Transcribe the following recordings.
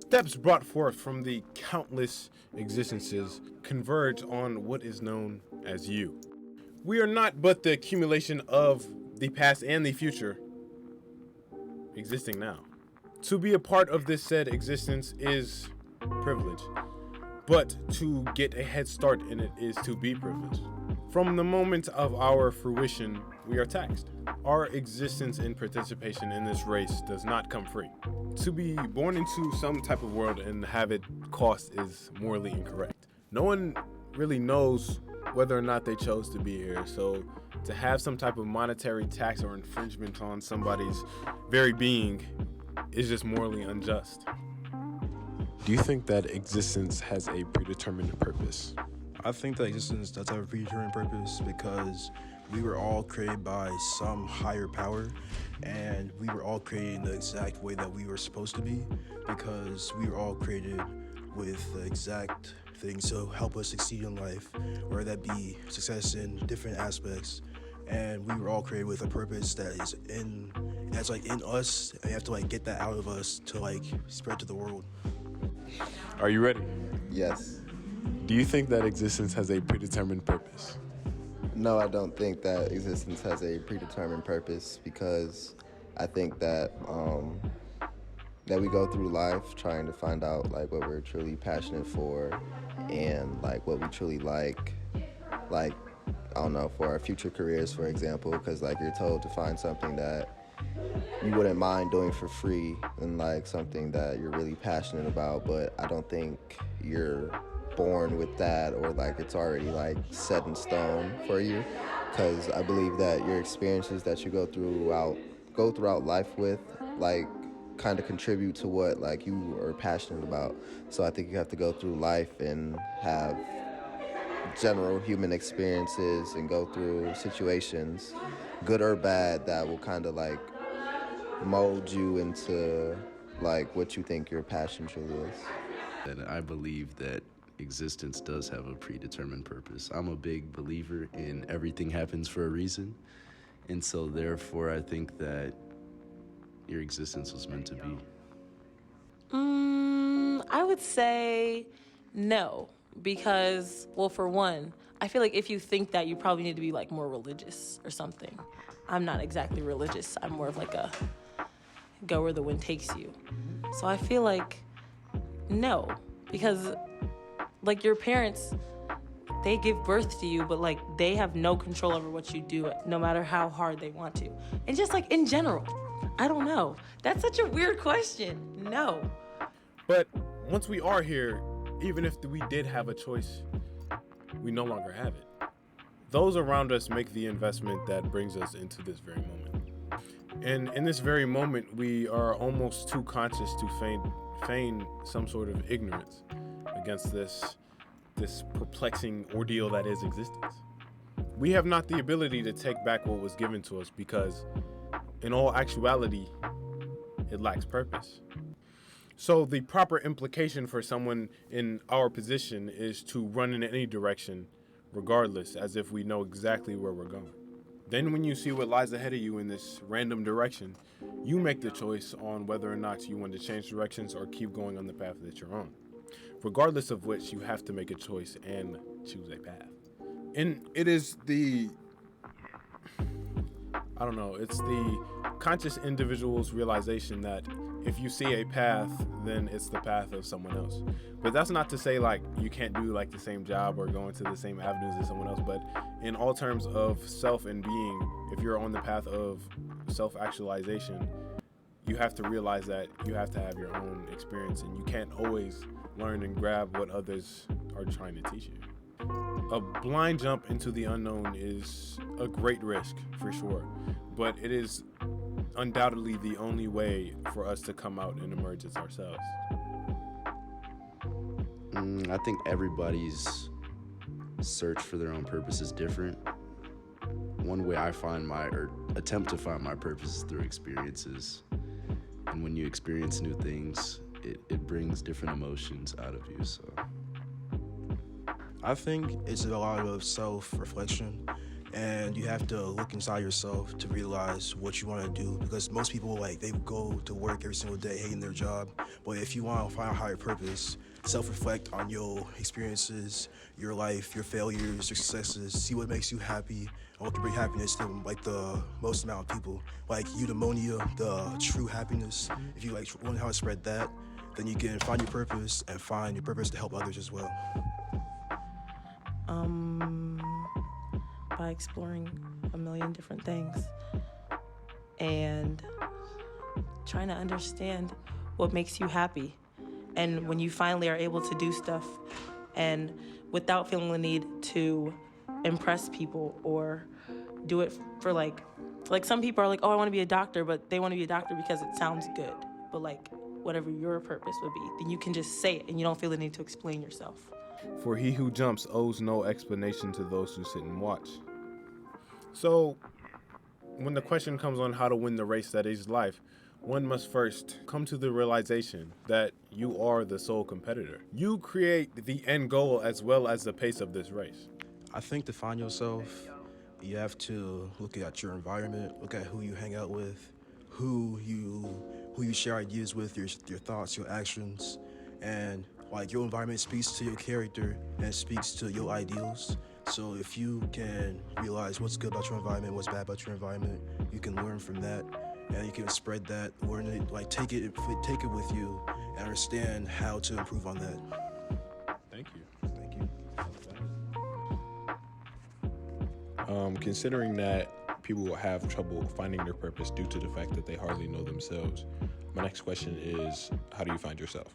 Steps brought forth from the countless existences converge on what is known as you. We are not but the accumulation of the past and the future existing now. To be a part of this said existence is privilege, but to get a head start in it is to be privileged. From the moment of our fruition, we are taxed. Our existence and participation in this race does not come free. To be born into some type of world and have it cost is morally incorrect. No one really knows whether or not they chose to be here, so to have some type of monetary tax or infringement on somebody's very being is just morally unjust. Do you think that existence has a predetermined purpose? I think that existence does have a predetermined purpose because we were all created by some higher power, and we were all created in the exact way that we were supposed to be, because we were all created with the exact things to help us succeed in life, whether that be success in different aspects. And we were all created with a purpose that's in us, and we have to get that out of us to spread to the world. Are you ready? Yes. Do you think that existence has a predetermined purpose? No, I don't think that existence has a predetermined purpose, because I think that that we go through life trying to find out what we're truly passionate for and what we truly like I don't know, for our future careers, for example, because you're told to find something that you wouldn't mind doing for free and something that you're really passionate about, but I don't think you're born with that or it's already set in stone for you, because I believe that your experiences that you go throughout life with kind of contribute to what you are passionate about. So I think you have to go through life and have general human experiences and go through situations, good or bad, that will kind of mold you into what you think your passion truly is. And I believe that existence does have a predetermined purpose. I'm a big believer in everything happens for a reason, and so therefore I think that your existence was meant to be. I would say no, because, well, for one, I feel if you think that, you probably need to be more religious or something. I'm not exactly religious. I'm more of a go where the wind takes you. So I feel no, because your parents, they give birth to you, but they have no control over what you do, no matter how hard they want to. And just in general, I don't know. That's such a weird question. No. But once we are here, even if we did have a choice, we no longer have it. Those around us make the investment that brings us into this very moment. And in this very moment, we are almost too conscious to feign some sort of ignorance against this perplexing ordeal that is existence. We have not the ability to take back what was given to us, because in all actuality, it lacks purpose. So the proper implication for someone in our position is to run in any direction, regardless, as if we know exactly where we're going. Then when you see what lies ahead of you in this random direction, you make the choice on whether or not you want to change directions or keep going on the path that you're on. Regardless of which, you have to make a choice and choose a path. And it is it's the conscious individual's realization that if you see a path, then it's the path of someone else. But that's not to say you can't do the same job or go into the same avenues as someone else. But in all terms of self and being, if you're on the path of self-actualization, you have to realize that you have to have your own experience, and you can't always learn and grab what others are trying to teach you. A blind jump into the unknown is a great risk, for sure, but it is undoubtedly the only way for us to come out and emerge as ourselves. I think everybody's search for their own purpose is different. One way I attempt to find my purpose is through experiences. And when you experience new things, it brings different emotions out of you, so. I think it's a lot of self-reflection, and you have to look inside yourself to realize what you want to do, because most people, like, they go to work every single day hating their job. But if you want to find a higher purpose, self-reflect on your experiences, your life, your failures, your successes, see what makes you happy and what can bring happiness to, like, the most amount of people. Like eudaimonia, the true happiness. If you, like, learn how to spread that, then you can find your purpose and find your purpose to help others as well. By exploring a million different things and trying to understand what makes you happy. And when you finally are able to do stuff and without feeling the need to impress people or do it for like some people are like, oh, I want to be a doctor, but they want to be a doctor because it sounds good. But like whatever your purpose would be, then you can just say it and you don't feel the need to explain yourself. For he who jumps owes no explanation to those who sit and watch. So, when the question comes on how to win the race that is life, one must first come to the realization that you are the sole competitor. You create the end goal as well as the pace of this race. I think to find yourself, you have to look at your environment, look at who you hang out with, who you share ideas with, your thoughts, your actions, and like your environment speaks to your character and speaks to your ideals. So if you can realize what's good about your environment, what's bad about your environment, you can learn from that, and you can spread that, learn it, like take it with you, and understand how to improve on that. Thank you. Thank you. Considering that people will have trouble finding their purpose due to the fact that they hardly know themselves, my next question is, how do you find yourself?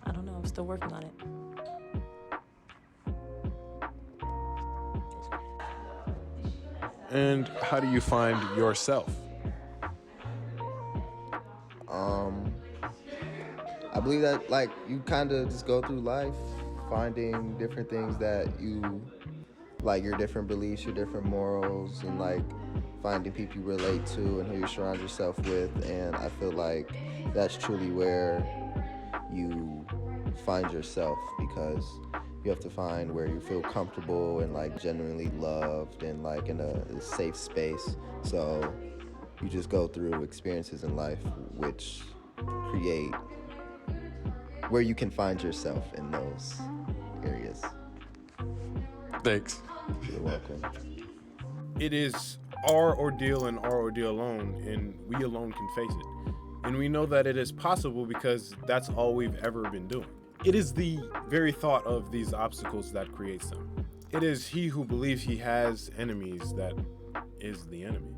I don't know, I'm still working on it. And how do you find yourself? I believe that, like, you kind of just go through life finding different things that you like, your different beliefs, your different morals, and like finding people you relate to and who you surround yourself with. And I feel like that's truly where you find yourself, because you have to find where you feel comfortable and like genuinely loved and like in a safe space. So you just go through experiences in life which create where you can find yourself in those areas. Thanks. You're welcome. It is our ordeal and our ordeal alone, and we alone can face it. And we know that it is possible because that's all we've ever been doing. It is the very thought of these obstacles that creates them. It is he who believes he has enemies that is the enemy.